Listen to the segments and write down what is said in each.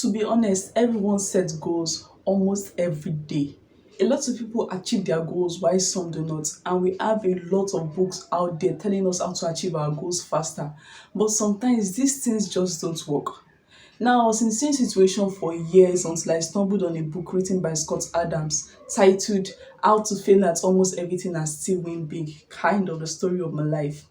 To be honest, everyone sets goals almost every day. A lot of people achieve their goals while some do not, and we have a lot of books out there telling us how to achieve our goals faster. But sometimes these things just don't work. Now, I was in the same situation for years until I stumbled on a book written by Scott Adams titled How to Fail at Almost Everything and Still Win Big, kind of the story of my life.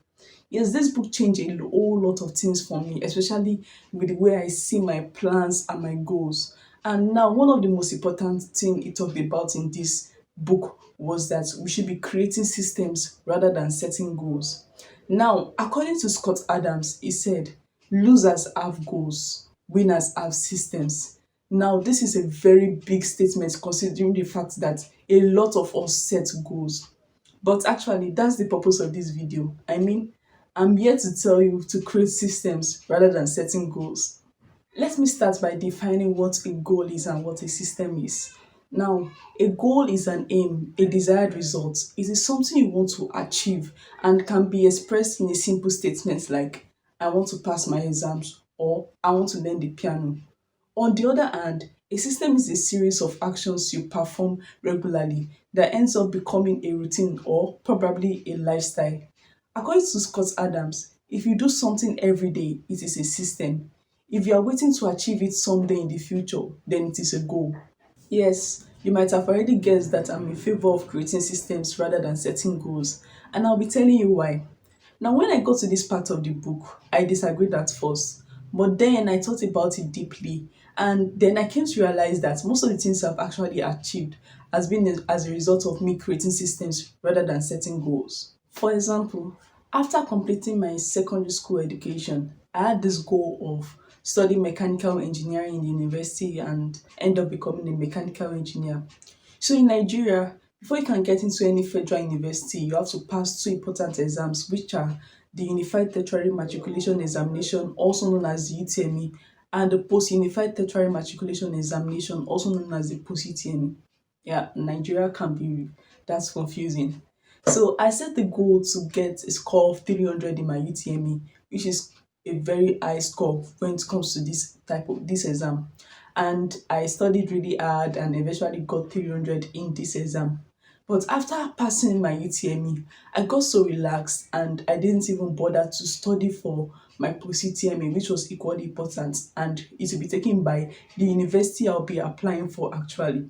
Yes, this book changed a whole lot of things for me, especially with the way I see my plans and my goals. And now, one of the most important thing it talked about in this book was that we should be creating systems rather than setting goals. Now, according to Scott Adams, he said, losers have goals, winners have systems. Now, this is a very big statement considering the fact that a lot of us set goals. But actually, that's the purpose of this video. I mean, I'm here to tell you to create systems rather than setting goals. Let me start by defining what a goal is and what a system is. Now, a goal is an aim, a desired result. It is something you want to achieve and can be expressed in a simple statement like, I want to pass my exams or I want to learn the piano. On the other hand, a system is a series of actions you perform regularly that ends up becoming a routine or probably a lifestyle. According to Scott Adams, if you do something every day, it is a system. If you are waiting to achieve it someday in the future, then it is a goal. Yes, you might have already guessed that I'm in favor of creating systems rather than setting goals, and I'll be telling you why. Now, when I got to this part of the book, I disagreed at first, but then I thought about it deeply, and then I came to realize that most of the things I've actually achieved has been as a result of me creating systems rather than setting goals. For example, after completing my secondary school education, I had this goal of studying mechanical engineering in the university and end up becoming a mechanical engineer. So in Nigeria, before you can get into any federal university, you have to pass two important exams, which are the Unified Tertiary Matriculation Examination, also known as the UTME, and the Post Unified Tertiary Matriculation Examination, also known as the Post UTME. Yeah, Nigeria can be that's confusing. So I set the goal to get a score of 300 in my UTME, which is a very high score when it comes to this exam. And I studied really hard and eventually got 300 in this exam. But after passing my UTME, I got so relaxed and I didn't even bother to study for my post UTME, which was equally important, and it will be taken by the university I'll be applying for actually.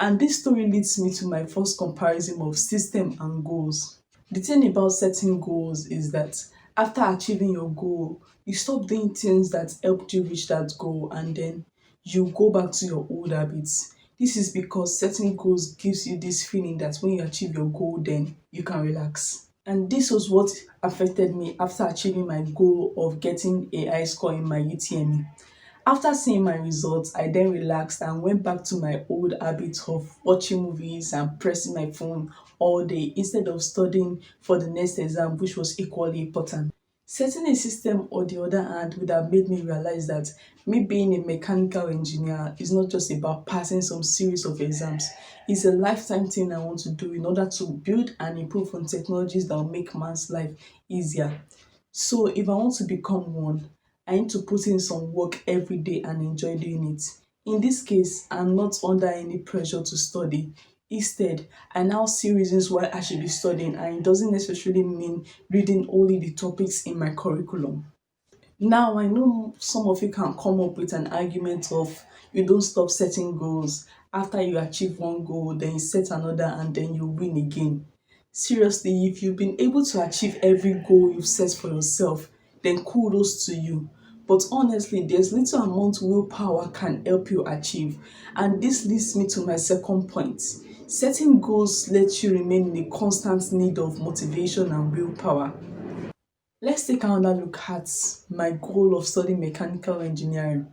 And this story leads me to my first comparison of system and goals. The thing about setting goals is that after achieving your goal, you stop doing things that helped you reach that goal and then you go back to your old habits. This is because setting goals gives you this feeling that when you achieve your goal, then you can relax. And this was what affected me after achieving my goal of getting a high score in my UTME. After seeing my results, I then relaxed and went back to my old habit of watching movies and pressing my phone all day instead of studying for the next exam, which was equally important. Setting a system, on the other hand, would have made me realize that me being a mechanical engineer is not just about passing some series of exams. It's a lifetime thing I want to do in order to build and improve on technologies that will make man's life easier. So if I want to become one, I need to put in some work every day and enjoy doing it. In this case, I'm not under any pressure to study. Instead, I now see reasons why I should be studying, and it doesn't necessarily mean reading only the topics in my curriculum. Now, I know some of you can come up with an argument of you don't stop setting goals. After you achieve one goal, then you set another and then you win again. Seriously, if you've been able to achieve every goal you've set for yourself, then kudos to you. But honestly, there's little amount willpower can help you achieve. And this leads me to my second point. Setting goals lets you remain in a constant need of motivation and willpower. Let's take another look at my goal of studying mechanical engineering.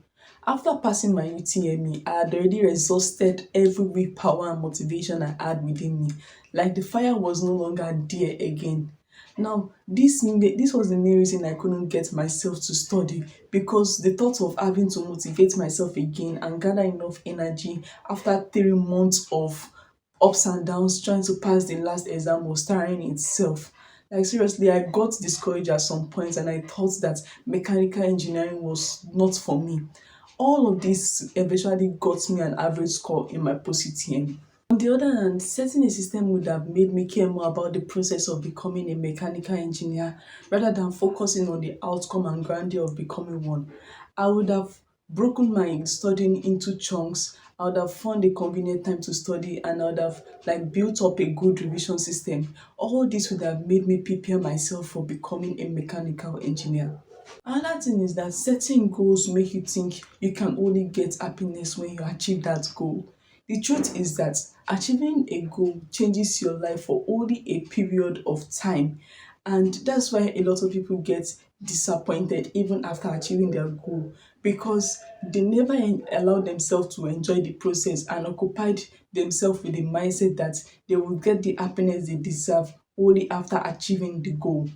After passing my UTME, I had already exhausted every willpower and motivation I had within me. Like the fire was no longer there again. Now, this was the main reason I couldn't get myself to study, because the thought of having to motivate myself again and gather enough energy after 3 months of ups and downs trying to pass the last exam was tiring itself. Like seriously, I got discouraged at some point and I thought that mechanical engineering was not for me. All of this eventually got me an average score in my post-UTM. On the other hand, setting a system would have made me care more about the process of becoming a mechanical engineer rather than focusing on the outcome and grandeur of becoming one. I would have broken my studying into chunks. I would have found a convenient time to study, and I would have built up a good revision system. All this would have made me prepare myself for becoming a mechanical engineer. Another thing is that setting goals make you think you can only get happiness when you achieve that goal. The truth is that achieving a goal changes your life for only a period of time, and that's why a lot of people get disappointed even after achieving their goal, because they never allow themselves to enjoy the process and occupied themselves with the mindset that they will get the happiness they deserve only after achieving the goal.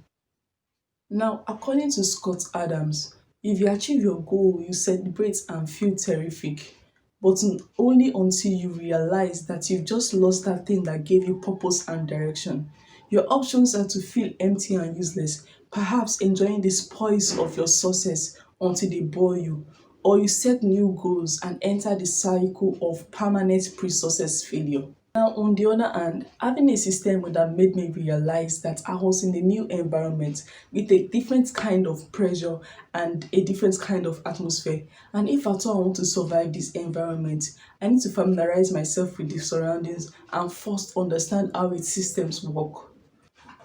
Now, according to Scott Adams, if you achieve your goal, you celebrate and feel terrific, but only until you realize that you've just lost that thing that gave you purpose and direction. Your options are to feel empty and useless, perhaps enjoying the spoils of your success until they bore you, or you set new goals and enter the cycle of permanent pre-success failure. Now, on the other hand, having a system would have made me realize that I was in a new environment with a different kind of pressure and a different kind of atmosphere. And if at all I want to survive this environment, I need to familiarize myself with the surroundings and first understand how its systems work.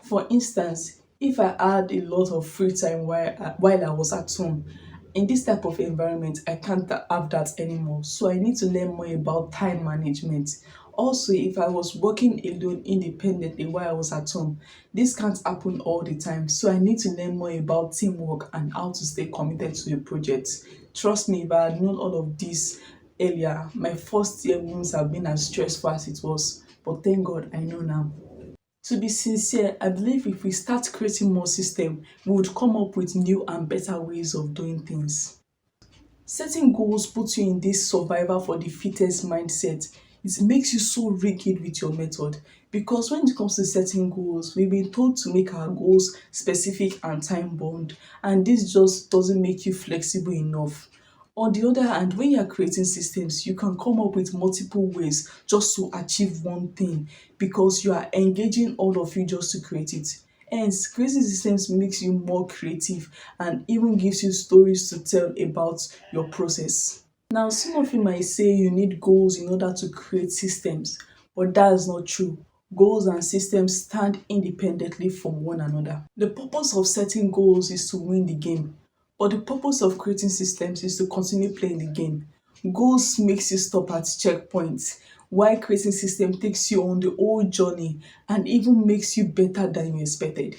For instance, if I had a lot of free time while I was at home, in this type of environment, I can't have that anymore. So I need to learn more about time management. Also, if I was working alone independently while I was at home, this can't happen all the time. So I need to learn more about teamwork and how to stay committed to a project. Trust me, if I had known all of this earlier, my first year wouldn't have been as stressful as it was. But thank God I know now. To be sincere, I believe if we start creating more system, we would come up with new and better ways of doing things. Setting goals puts you in this survival for the fittest mindset. It makes you so rigid with your method, because when it comes to setting goals, we've been told to make our goals specific and time bound, and this just doesn't make you flexible enough. On the other hand, when you are creating systems, you can come up with multiple ways just to achieve one thing, because you are engaging all of you just to create it. Hence, creating systems makes you more creative and even gives you stories to tell about your process. Now, some of you might say you need goals in order to create systems, but that's not true. Goals and systems stand independently from one another. The purpose of setting goals is to win the game, but the purpose of creating systems is to continue playing the game. Goals makes you stop at checkpoints, while creating system takes you on the whole journey and even makes you better than you expected.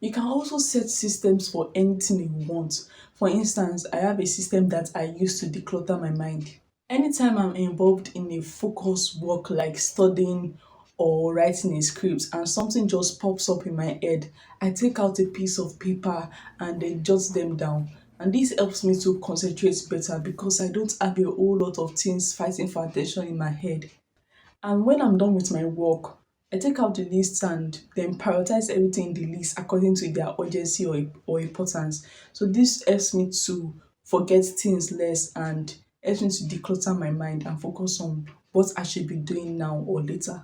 You can also set systems for anything you want. For instance, I have a system that I use to declutter my mind. Anytime I'm involved in a focused work like studying or writing a script and something just pops up in my head, I take out a piece of paper and then jot them down. And this helps me to concentrate better because I don't have a whole lot of things fighting for attention in my head. And when I'm done with my work, I take out the list and then prioritize everything in the list according to their urgency or importance. So this helps me to forget things less and helps me to declutter my mind and focus on what I should be doing now or later.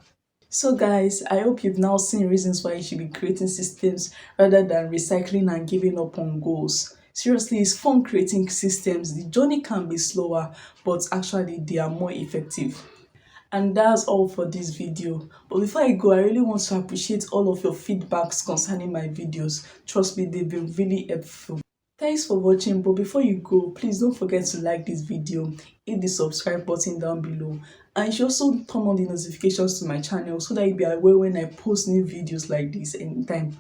So guys, I hope you've now seen reasons why you should be creating systems rather than recycling and giving up on goals. Seriously, it's fun creating systems. The journey can be slower, but actually they are more effective. And that's all for this video. But before I go, I really want to appreciate all of your feedbacks concerning my videos. Trust me, they've been really helpful. Thanks for watching, but before you go, please don't forget to like this video, hit the subscribe button down below, and you should also turn on the notifications to my channel so that you'll be aware when I post new videos like this anytime.